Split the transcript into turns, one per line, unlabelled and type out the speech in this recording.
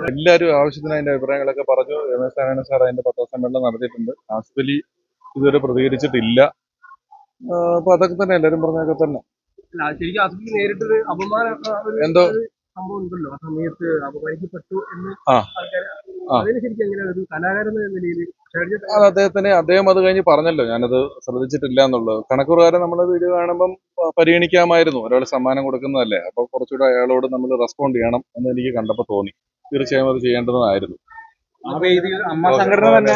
എല്ലാവരും ആവശ്യത്തിന് അതിന്റെ അഭിപ്രായങ്ങളൊക്കെ പറഞ്ഞു. രമേശ് നാരായണ സാർ അതിന്റെ പത്രസമ്മേളനം നടത്തിയിട്ടുണ്ട്. ആസിഫ് അലി ഇതുവരെ പ്രതികരിച്ചിട്ടില്ല. അപ്പൊ അതൊക്കെ തന്നെ എല്ലാവരും പറഞ്ഞൊക്കെ തന്നെ.
ശരിക്കും ആസിഫിക്ക് നേരിട്ടൊരു അപമാനം
എന്തോ
സംഭവം ഉണ്ടല്ലോ, ആ സമയത്ത് അപമാനിക്കപ്പെട്ടു എന്ന്
ആ
അതിന് ശരിക്കും എങ്ങനെ ഒരു കലാകാരൻ എന്ന നിലയിൽ
അത് അദ്ദേഹം അത് കഴിഞ്ഞ് പറഞ്ഞല്ലോ, ഞാനത് ശ്രദ്ധിച്ചിട്ടില്ല എന്നുള്ളത്. കണക്ക് പ്രകാരം നമ്മൾ വീഡിയോ കാണുമ്പം പരിഗണിക്കാമായിരുന്നു. ഒരാൾ സമ്മാനം കൊടുക്കുന്നതല്ലേ, അപ്പൊ കുറച്ചുകൂടെ അയാളോട് നമ്മൾ റെസ്പോണ്ട് ചെയ്യണം എന്ന് എനിക്ക് കണ്ടപ്പോൾ തോന്നി. തീർച്ചയായും അത് ചെയ്യേണ്ടതായിരുന്നു.
ആ വേദിയിൽ അമ്മ സംഘടന തന്നെ